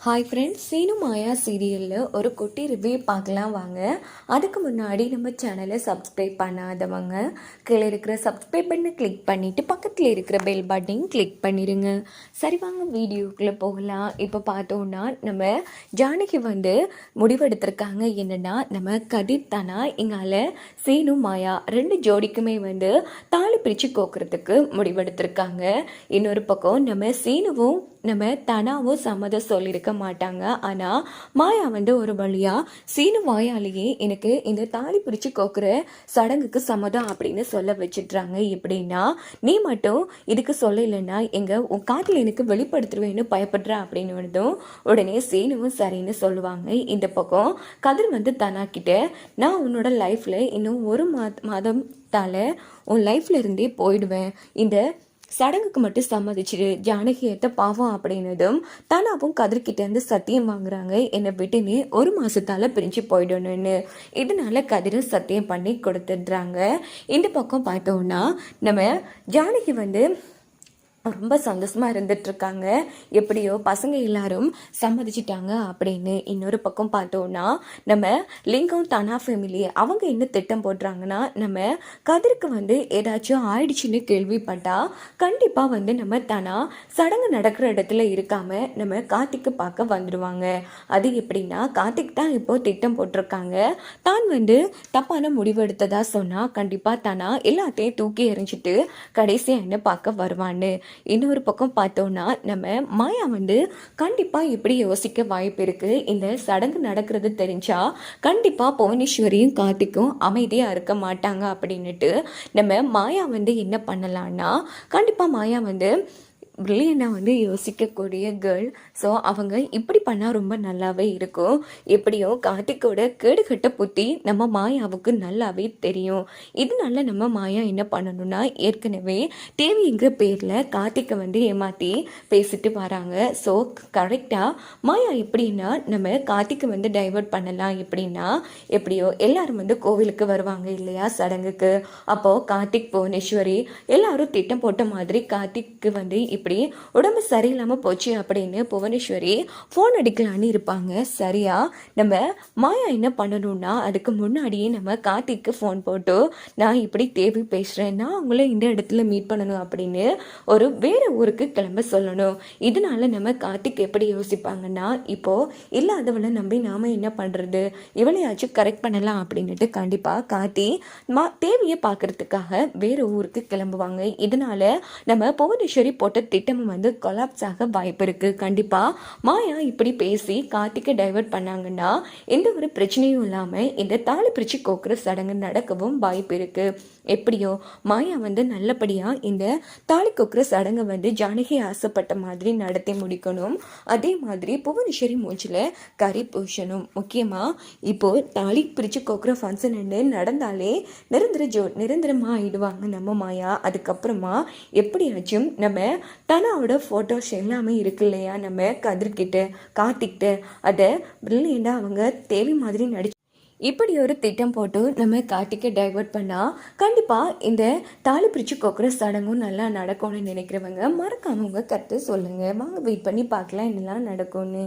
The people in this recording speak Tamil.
ஹாய் ஃப்ரெண்ட்ஸ், சீனு மாயா சீரியலில் ஒரு குட்டி ரிவ்யூ பார்க்கலாம் வாங்க. அதுக்கு முன்னாடி நம்ம சேனலை சப்ஸ்கிரைப் பண்ணாதவங்க கீழே இருக்கிற சப்ஸ்கிரைப் பண்ணி கிளிக் பண்ணிவிட்டு பக்கத்தில் இருக்கிற பெல் பட்டனையும் கிளிக் பண்ணிடுங்க. சரி வாங்க வீடியோக்குள்ளே போகலாம். இப்போ பார்த்தோன்னா நம்ம ஜானகி முடிவெடுத்திருக்காங்க. என்னென்னா நம்ம கதிர் தானா எங்கால சீனு மாயா ரெண்டு ஜோடிக்குமே தாலி பிரித்து கோக்குறதுக்கு முடிவெடுத்திருக்காங்க. இன்னொரு பக்கம் நம்ம சீனுவும் நம்ம தனாவும் சம்மதம் சொல்லியிருக்க மாட்டாங்க. ஆனால் மாயா ஒரு வழியாக சீனு வாயாலேயே எனக்கு இந்த தாலி பிரித்து கோக்குற சடங்குக்கு சம்மதம் அப்படின்னு சொல்ல வச்சிட்றாங்க. எப்படின்னா, நீ மட்டும் இதுக்கு சொல்லலைன்னா உன் காட்டில் எனக்கு வெளிப்படுத்துருவேன்னு பயப்படுற அப்படின்னு உடனே சீனுவும் சரின்னு சொல்லுவாங்க. இந்த பக்கம் கதிர் தனா கிட்ட, நான் உன்னோட லைஃப்பில் இன்னும் ஒரு மாதம் உன் லைஃப்ல இருந்தே போயிடுவேன், இந்த சடங்குக்கு மட்டும் சம்மதிச்சிரு, ஜானகி ஏத்த பாவம் அப்படின்னதும் தனாவும் கதிர்கிட்டேருந்து சத்தியம் வாங்குறாங்க, என்னை விட்டுன்னு ஒரு மாசத்தால பிரிஞ்சு போயிடணும்னு. இதனால கதிரும் சத்தியம் பண்ணி கொடுத்துடுறாங்க. இந்த பக்கம் பார்த்தோம்னா நம்ம ஜானகி ரொம்ப சந்தோஷமாக இருந்துகிட்ருக்காங்க. எப்படியோ பசங்க எல்லாரும் சம்மதிச்சிட்டாங்க அப்படின்னு. இன்னொரு பக்கம் பார்த்தோன்னா நம்ம லிங்கம் தனா ஃபேமிலி அவங்க என்ன திட்டம் போடுறாங்கன்னா, நம்ம கதிருக்கு ஏதாச்சும் ஆயிடுச்சுன்னு கேள்விப்பட்டா கண்டிப்பாக நம்ம தனா சடங்கு நடக்கிற இடத்துல இருக்காமல் நம்ம கார்த்திக்கு பார்க்க வந்துடுவாங்க. அது எப்படின்னா, கார்த்திக் தான் இப்போது திட்டம் போட்டிருக்காங்க. தான் தப்பான முடிவு எடுத்ததா சொன்னால் கண்டிப்பாக தனா எல்லாத்தையும் தூக்கி எறிஞ்சிட்டு கடைசியாக என்ன பார்க்க வருவான்னு. இன்னொரு பக்கம் பார்த்தோன்னா நம்ம மாயா கண்டிப்பாக இப்படி யோசிக்க வாய்ப்பு இருக்குது. இந்த சடங்கு நடக்கிறது தெரிஞ்சா கண்டிப்பாக புவனேஸ்வரியும் கார்த்திக்கும் அமைதியாக இருக்க மாட்டாங்க அப்படின்னுட்டு நம்ம மாயா என்ன பண்ணலான்னா, கண்டிப்பாக மாயா பிரில்லியண்டாக யோசிக்கக்கூடிய கேர்ள். ஸோ அவங்க இப்படி பண்ணால் ரொம்ப நல்லாவே இருக்கும். எப்படியோ கார்த்திக்கோட கேடுகட்ட புத்தி நம்ம மாயாவுக்கு நல்லாவே தெரியும். இதனால நம்ம மாயா என்ன பண்ணணும்னா, ஏற்கனவே தேவிங்கிற பேரில் கார்த்திக்கை ஏமாற்றி பேசிட்டு வராங்க. ஸோ கரெக்டாக மாயா எப்படின்னா நம்ம கார்த்திக்கை டைவர்ட் பண்ணலாம். எப்படின்னா, எப்படியோ எல்லாரும் கோவிலுக்கு வருவாங்க இல்லையா சடங்குக்கு. அப்போது கார்த்திக் புவனேஸ்வரி எல்லாரும் திட்டம் போட்ட மாதிரி கார்த்திக்கு இப்படி உடம்பு சரியில்லாமல் போச்சு அப்படின்னு புவனேஸ்வரி ஃபோன் அடிக்கலான்னு இருப்பாங்க. சரியா நம்ம மாயா என்ன பண்ணணும்னா, அதுக்கு முன்னாடியே நம்ம கார்த்திக்கு ஃபோன் போட்டு, நான் இப்படி தேவி பேசுகிறேன், நான் அவங்கள இந்த இடத்துல மீட் பண்ணணும் அப்படின்னு ஒரு வேறு ஊருக்கு கிளம்ப சொல்லணும். இதனால நம்ம கார்த்திக் எப்படி யோசிப்பாங்கன்னா, இப்போது இல்லாதவளை நம்பி நாம் என்ன பண்ணுறது, இவளையாச்சும் கரெக்ட் பண்ணலாம் அப்படின்ட்டு கண்டிப்பாக கார்த்தி தேவியை பார்க்கறதுக்காக வேறு ஊருக்கு கிளம்புவாங்க. இதனால நம்ம புவனேஸ்வரி போட்ட திட்டமும் கொலாப்ஸ் ஆக வாய்ப்பு இருக்கு. கண்டிப்பா மாயா இப்படி பேசி கார்த்திகை டைவர்ட் பண்ணாங்கன்னா எந்த ஒரு பிரச்சனையும் இல்லாம இந்த தாலி பிரிச்சு கோக்குற சடங்கு நடக்கவும் வாய்ப்பு இருக்கு. எப்படியோ மாயா நல்லபடியா இந்த தாலி கோக்குற சடங்கை ஜானகி ஆசைப்பட்ட மாதிரி நடத்தி முடிக்கணும். அதே மாதிரி புவனேஸ்வரி மூஞ்சில கறி பூசணும். முக்கியமா இப்போ தாலி பிரிச்சு கோக்குற ஃபங்க்ஷன் நடந்தாலே நிரந்தரமா ஆயிடுவாங்க நம்ம மாயா. அதுக்கப்புறமா எப்படியாச்சும் நம்ம தனாவோட ஃபோட்டோஸ் எல்லாமே இருக்கு இல்லையா நம்ம கதிர்கிட்ட கார்த்திக்கிட்ட, அதை பிரில்லியண்டாக அவங்க தேவி மாதிரி நடிச்சு இப்படி ஒரு திட்டம் போட்டு நம்ம கார்த்திகை டைவர்ட் பண்ணால் கண்டிப்பாக இந்த தாலி பிரித்து கோக்குற சடங்கும் நல்லா நடக்கும்னு நினைக்கிறவங்க மறக்காம உங்கள் கருத்து சொல்லுங்கள். வாங்க வெயிட் பண்ணி பார்க்கலாம் என்னெல்லாம் நடக்கும்னு.